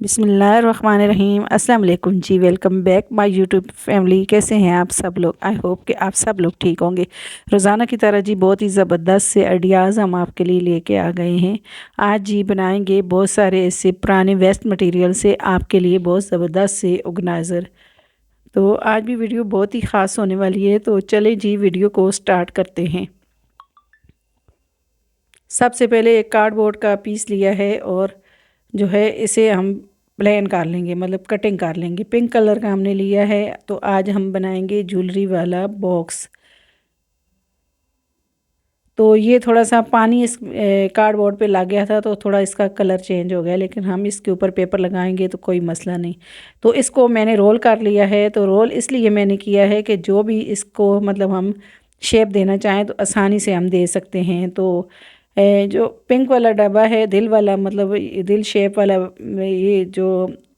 बिस्मिल्लाहिर्रहमानिर्रहीम। अस्सलाम वालेकुम जी, welcome back my YouTube family. कैसे हैं आप सब लोग? आई होप कि आप सब लोग ठीक होंगे। रोज़ाना की तरह जी बहुत ही ज़बरदस्त से आइडियाज़ हम आपके लिए लेके आ गए हैं। आज जी बनाएंगे बहुत सारे ऐसे पुराने वेस्ट मटेरियल से आपके लिए बहुत ज़बरदस्त से ऑर्गेनाइज़र। तो आज भी वीडियो बहुत ही ख़ास होने वाली है, तो चलें जी वीडियो को स्टार्ट करते हैं। सबसे पहले एक कार्डबोर्ड का पीस लिया है और जो है इसे हम प्लेन कर लेंगे, मतलब कटिंग कर लेंगे। पिंक कलर का हमने लिया है। तो आज हम बनाएंगे ज्वेलरी वाला बॉक्स। तो ये थोड़ा सा पानी इस कार्डबोर्ड पे लग गया था, तो थोड़ा इसका कलर चेंज हो गया, लेकिन हम इसके ऊपर पेपर लगाएंगे तो कोई मसला नहीं। तो इसको मैंने रोल कर लिया है। तो रोल इसलिए मैंने किया है कि जो भी इसको मतलब हम शेप देना चाहें तो आसानी से हम दे सकते हैं। तो जो पिंक वाला डब्बा है, दिल वाला, मतलब ये दिल शेप वाला, ये जो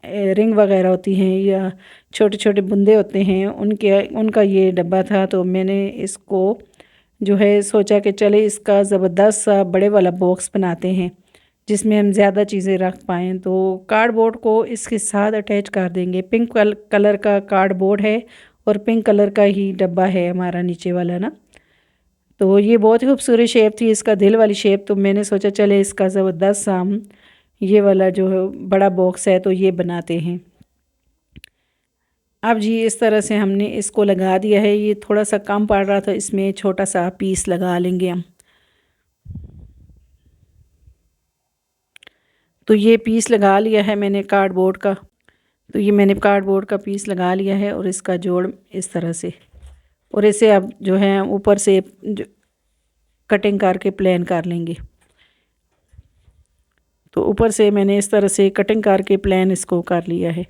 रिंग वगैरह होती हैं या छोटे छोटे बुंदे होते हैं, उनका ये डब्बा था। तो मैंने इसको जो है सोचा कि चले इसका ज़बरदस्त सा बड़े वाला बॉक्स बनाते हैं जिसमें हम ज़्यादा चीज़ें रख पाएँ। तो कार्डबोर्ड को इसके साथ अटैच कर देंगे। पिंक कलर का कार्डबोर्ड है और पिंक कलर का ही डब्बा है हमारा नीचे वाला ना। तो ये बहुत ही खूबसूरत शेप थी इसका, दिल वाली शेप। तो मैंने सोचा चले इसका ज़बरदस्त सा हम ये वाला जो है बड़ा बॉक्स है तो ये बनाते हैं। अब जी इस तरह से हमने इसको लगा दिया है। ये थोड़ा सा कम पड़ रहा था, इसमें छोटा सा पीस लगा लेंगे हम। तो ये पीस लगा लिया है मैंने कार्डबोर्ड का। तो ये मैंने कार्डबोर्ड का पीस लगा लिया है और इसका जोड़ इस तरह से, और इसे अब जो है ऊपर से कटिंग करके प्लेन कर लेंगे। तो ऊपर से मैंने इस तरह से कटिंग करके प्लेन इसको कर लिया है।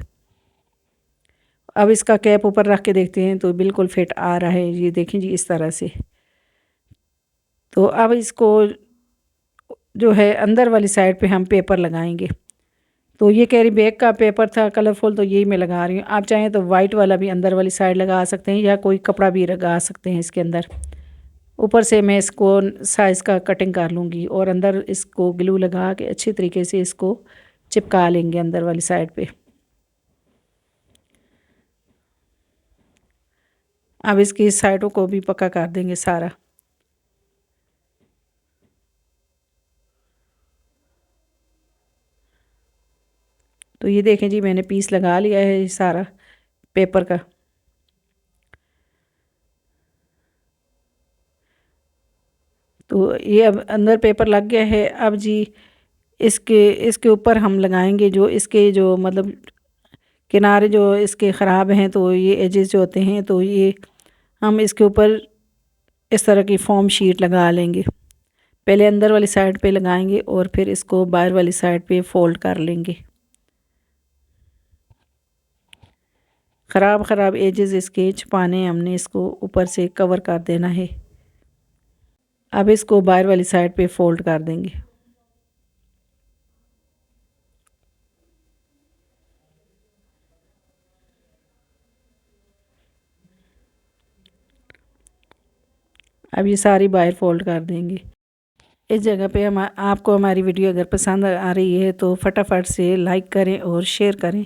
अब इसका कैप ऊपर रख के देखते हैं तो बिल्कुल फिट आ रहा है। ये देखें जी इस तरह से। तो अब इसको जो है अंदर वाली साइड पे हम पेपर लगाएंगे। तो ये कैरी बैग का पेपर था कलरफुल, तो यही मैं लगा रही हूँ। आप चाहें तो वाइट वाला भी अंदर वाली साइड लगा सकते हैं या कोई कपड़ा भी लगा सकते हैं इसके अंदर। ऊपर से मैं इसको साइज़ का कटिंग कर लूँगी और अंदर इसको ग्लू लगा के अच्छी तरीके से इसको चिपका लेंगे अंदर वाली साइड पे। अब इसकी साइडों को भी पक्का कर देंगे सारा। तो ये देखें जी मैंने पीस लगा लिया है सारा पेपर का। तो ये अब अंदर पेपर लग गया है। अब जी इसके इसके ऊपर हम लगाएंगे जो इसके जो मतलब किनारे जो इसके ख़राब हैं, तो ये एजेस जो होते हैं, तो ये हम इसके ऊपर इस तरह की फोम शीट लगा लेंगे। पहले अंदर वाली साइड पे लगाएंगे और फिर इसको बाहर वाली साइड पे फोल्ड कर लेंगे। ख़राब एजेस इसके छुपाने हमने इसको ऊपर से कवर कर देना है। अब इसको बाहर वाली साइड पे फोल्ड कर देंगे। अब ये सारी बाहर फोल्ड कर देंगे। इस जगह पे हम आपको हमारी वीडियो अगर पसंद आ रही है तो फटाफट से लाइक करें और शेयर करें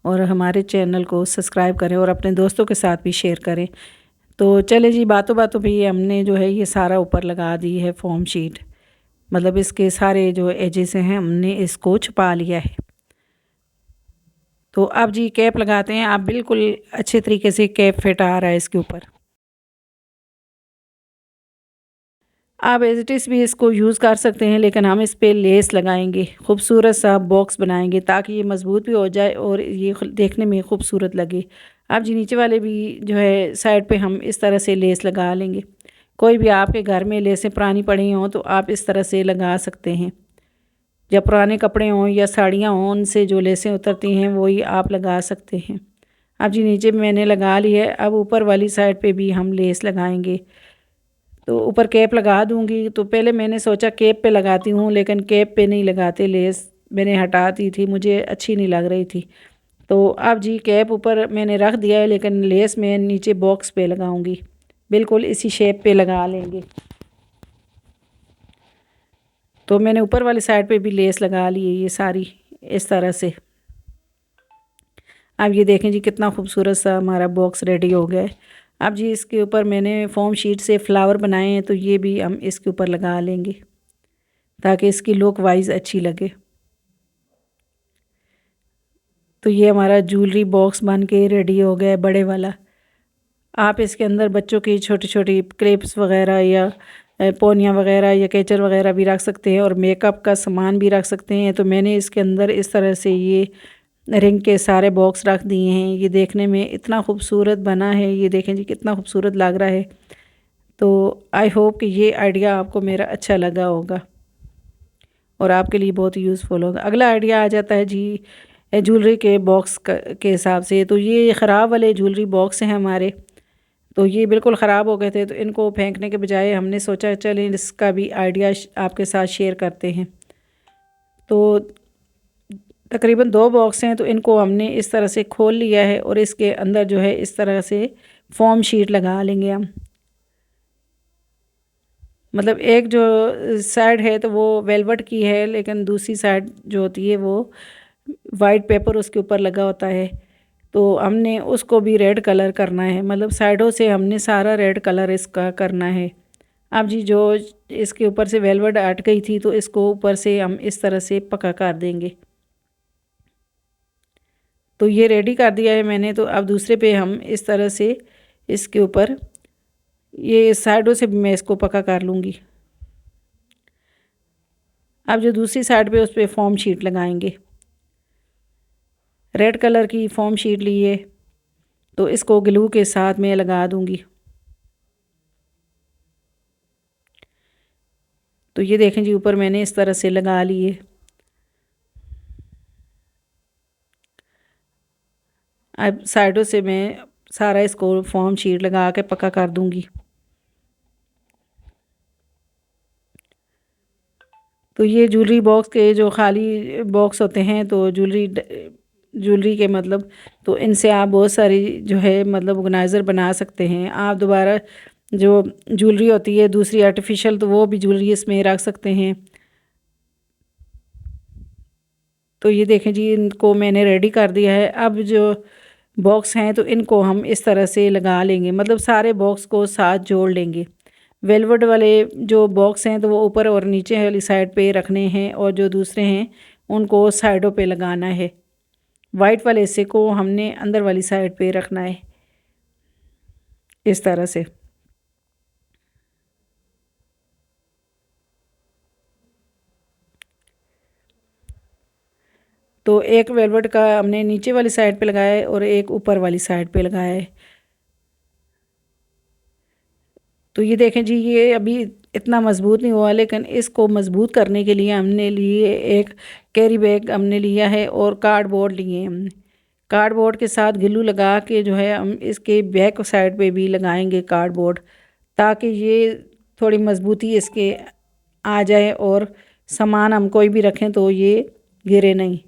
और हमारे चैनल को सब्सक्राइब करें और अपने दोस्तों के साथ भी शेयर करें। तो चले जी बातों बातों पे हमने जो है ये सारा ऊपर लगा दी है फोम शीट, मतलब इसके सारे जो एजेस हैं हमने इसको छुपा लिया है। तो अब जी कैप लगाते हैं। आप बिल्कुल अच्छे तरीके से कैप फिट आ रहा है इसके ऊपर। आप एज इट इज़ भी इसको यूज़ कर सकते हैं, लेकिन हम इस पर लेस लगाएंगे, खूबसूरत सा बॉक्स बनाएंगे ताकि ये मज़बूत भी हो जाए और ये देखने में खूबसूरत लगे। अब जी नीचे वाले भी जो है साइड पे हम इस तरह से लेस लगा लेंगे। कोई भी आपके घर में लेसें पुरानी पड़ी हों तो आप इस तरह से लगा सकते हैं। जब पुराने कपड़े हों या साड़ियाँ हों, उनसे जो लेसें उतरती हैं वही आप लगा सकते हैं। अब जी नीचे मैंने लगा ली है। अब ऊपर वाली साइड पे भी हम लेस लगाएंगे। तो ऊपर कैप लगा दूंगी। तो पहले मैंने सोचा कैप पे लगाती हूँ, लेकिन कैप पे नहीं लगाते, लेस मैंने हटा दी थी, मुझे अच्छी नहीं लग रही थी। तो अब जी कैप ऊपर मैंने रख दिया है, लेकिन लेस मैं नीचे बॉक्स पे लगाऊंगी। बिल्कुल इसी शेप पे लगा लेंगे। तो मैंने ऊपर वाली साइड पे भी लेस लगा ली है ये सारी इस तरह से। अब ये देखें जी कितना खूबसूरत सा हमारा बॉक्स रेडी हो गया है। अब जी इसके ऊपर मैंने फोम शीट से फ्लावर बनाए हैं, तो ये भी हम इसके ऊपर लगा लेंगे ताकि इसकी लुक वाइज अच्छी लगे। तो ये हमारा ज्वेलरी बॉक्स बन के रेडी हो गया है बड़े वाला। आप इसके अंदर बच्चों की छोटी छोटी क्लिप्स वगैरह या पोनियाँ वगैरह या कैचर वगैरह भी रख सकते हैं और मेकअप का सामान भी रख सकते हैं। तो मैंने इसके अंदर इस तरह से ये रिंग के सारे बॉक्स रख दिए हैं। ये देखने में इतना खूबसूरत बना है, ये देखें जी कितना खूबसूरत लग रहा है। तो आई होप कि ये आइडिया आपको मेरा अच्छा लगा होगा और आपके लिए बहुत यूज़फुल होगा। अगला आइडिया आ जाता है जी ज्वेलरी के बॉक्स के हिसाब से। तो ये ख़राब वाले ज्वेलरी बॉक्स हैं हमारे, तो ये बिल्कुल ख़राब हो गए थे, तो इनको फेंकने के बजाय हमने सोचा चलें इसका भी आइडिया आपके साथ शेयर करते हैं। तो तकरीबन 2 बॉक्स हैं, तो इनको हमने इस तरह से खोल लिया है और इसके अंदर जो है इस तरह से फोम शीट लगा लेंगे हम। मतलब एक जो साइड है तो वो वेलवेट की है, लेकिन दूसरी साइड जो होती है वो वाइट पेपर उसके ऊपर लगा होता है। तो हमने उसको भी रेड कलर करना है, मतलब साइडों से हमने सारा रेड कलर इसका करना है। अब जी जो इसके ऊपर से वेलवेट अट गई थी, तो इसको ऊपर से हम इस तरह से पक्का कर देंगे। तो ये रेडी कर दिया है मैंने। तो अब दूसरे पे हम इस तरह से इसके ऊपर ये साइडों से भी मैं इसको पक्का कर लूँगी। अब जो दूसरी साइड पे उस पर फोम शीट लगाएंगे। रेड कलर की फोम शीट ली है, तो इसको ग्लू के साथ मैं लगा दूँगी। तो ये देखें जी ऊपर मैंने इस तरह से लगा लिए। अब साइडों से मैं सारा इसको फोम शीट लगा के पक्का कर दूँगी। तो ये ज्वेलरी बॉक्स के जो खाली बॉक्स होते हैं, तो ज्वेलरी के मतलब, तो इनसे आप बहुत सारी जो है मतलब ऑर्गेनाइज़र बना सकते हैं। आप दोबारा जो ज्वेलरी होती है दूसरी आर्टिफिशियल, तो वो भी ज्वेलरी इसमें रख सकते हैं। तो ये देखें जी इनको मैंने रेडी कर दिया है। अब जो बॉक्स हैं तो इनको हम इस तरह से लगा लेंगे, मतलब सारे बॉक्स को साथ जोड़ लेंगे। वेलवेट वाले जो बॉक्स हैं तो वो ऊपर और नीचे वाली साइड पे रखने हैं, और जो दूसरे हैं उनको साइडों पे लगाना है। वाइट वाले हिस्से को हमने अंदर वाली साइड पे रखना है इस तरह से। तो एक वेलवेट का हमने नीचे वाली साइड पे लगाया है और एक ऊपर वाली साइड पे लगाया है। तो ये देखें जी ये अभी इतना मज़बूत नहीं हुआ, लेकिन इसको मज़बूत करने के लिए हमने लिए एक कैरी बैग हमने लिया है और कार्डबोर्ड लिए हमने। कार्डबोर्ड के साथ ग्लू लगा के जो है हम इसके बैक साइड पे भी लगाएंगे कार्डबोर्ड, ताकि ये थोड़ी मज़बूती इसके आ जाए और सामान हम कोई भी रखें तो ये गिरे नहीं।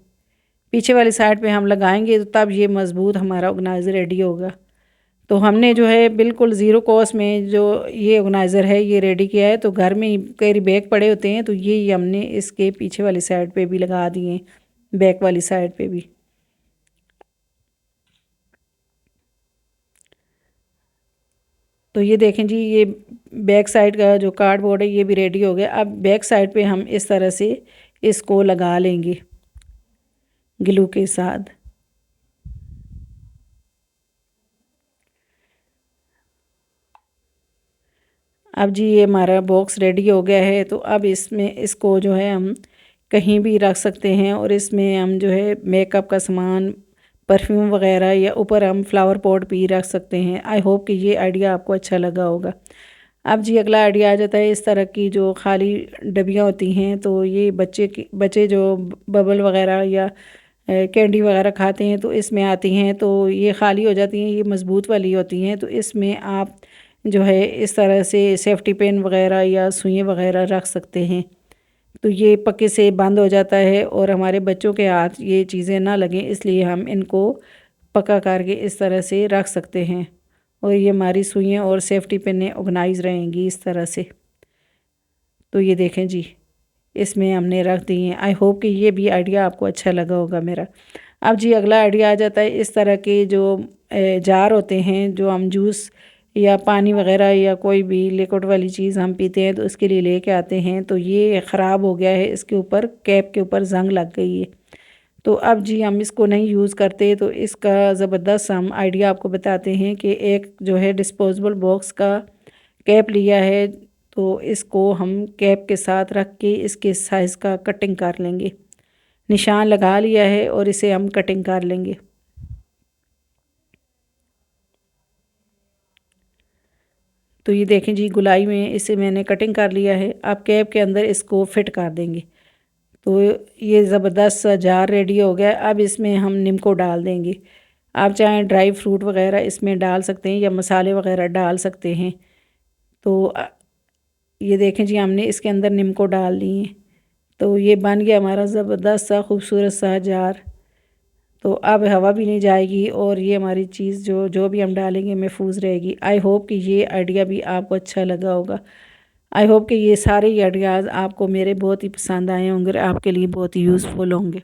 पीछे वाली साइड पे हम लगाएंगे तो तब ये मज़बूत हमारा ऑर्गेनाइज़र रेडी होगा। तो हमने जो है बिल्कुल ज़ीरो कॉस्ट में जो ये ऑर्गेनाइज़र है ये रेडी किया है। तो घर में ही कैरी बैग पड़े होते हैं, तो ये हमने इसके पीछे वाली साइड पे भी लगा दिए, बैक वाली साइड पे भी। तो ये देखें जी ये बैक साइड का जो कार्डबोर्ड है ये भी रेडी हो गया। अब बैक साइड पे हम इस तरह से इसको लगा लेंगे ग्लू के साथ। अब जी ये हमारा बॉक्स रेडी हो गया है। तो अब इसमें इसको जो है हम कहीं भी रख सकते हैं, और इसमें हम जो है मेकअप का सामान, परफ्यूम वगैरह, या ऊपर हम फ्लावर पॉट भी रख सकते हैं। आई होप कि ये आइडिया आपको अच्छा लगा होगा। अब जी अगला आइडिया आ जाता है इस तरह की जो खाली डबियाँ होती हैं, तो ये बच्चे जो बबल वगैरह या कैंडी वगैरह खाते हैं तो इसमें आती हैं। तो ये खाली हो जाती हैं, ये मज़बूत वाली होती हैं। तो इसमें आप जो है इस तरह से सेफ्टी पिन वगैरह या सुइयाँ वगैरह रख सकते हैं। तो ये पक्के से बंद हो जाता है और हमारे बच्चों के हाथ ये चीज़ें ना लगें, इसलिए हम इनको पक्का करके इस तरह से रख सकते हैं, और ये हमारी सुइयाँ और सेफ्टी पिनें ऑर्गेनाइज रहेंगी इस तरह से। तो ये देखें जी इसमें हमने रख दी हैं। आई होप कि ये भी आइडिया आपको अच्छा लगा होगा मेरा। अब जी अगला आइडिया आ जाता है, इस तरह के जो जार होते हैं जो हम जूस या पानी वगैरह या कोई भी लिक्विड वाली चीज़ हम पीते हैं तो उसके लिए लेके आते हैं, तो ये ख़राब हो गया है, इसके ऊपर कैप के ऊपर जंग लग गई है। तो अब जी हम इसको नहीं यूज़ करते, तो इसका ज़बरदस्त हम आइडिया आपको बताते हैं कि एक जो है डिस्पोजेबल बॉक्स का कैप लिया है, तो इसको हम कैप के साथ रख के इसके साइज़ का कटिंग कर लेंगे। निशान लगा लिया है और इसे हम कटिंग कर लेंगे। तो ये देखें जी गुलाई में इसे मैंने कटिंग कर लिया है। अब कैप के अंदर इसको फिट कर देंगे। तो ये ज़बरदस्त सा जार रेडी हो गया। अब इसमें हम निम्को डाल देंगे। आप चाहें ड्राई फ्रूट वगैरह इसमें डाल सकते हैं या मसाले वगैरह डाल सकते हैं। तो ये देखें जी हमने इसके अंदर निम्को डाल दिए, तो ये बन गया हमारा ज़बरदस्त सा खूबसूरत सा जार। तो अब हवा भी नहीं जाएगी और ये हमारी चीज़ जो जो भी हम डालेंगे महफूज रहेगी। आई होप कि ये आइडिया भी आपको अच्छा लगा होगा। आई होप कि ये सारे आइडियाज़ आपको मेरे बहुत ही पसंद आए होंगे और आपके लिए बहुत ही यूज़फुल होंगे।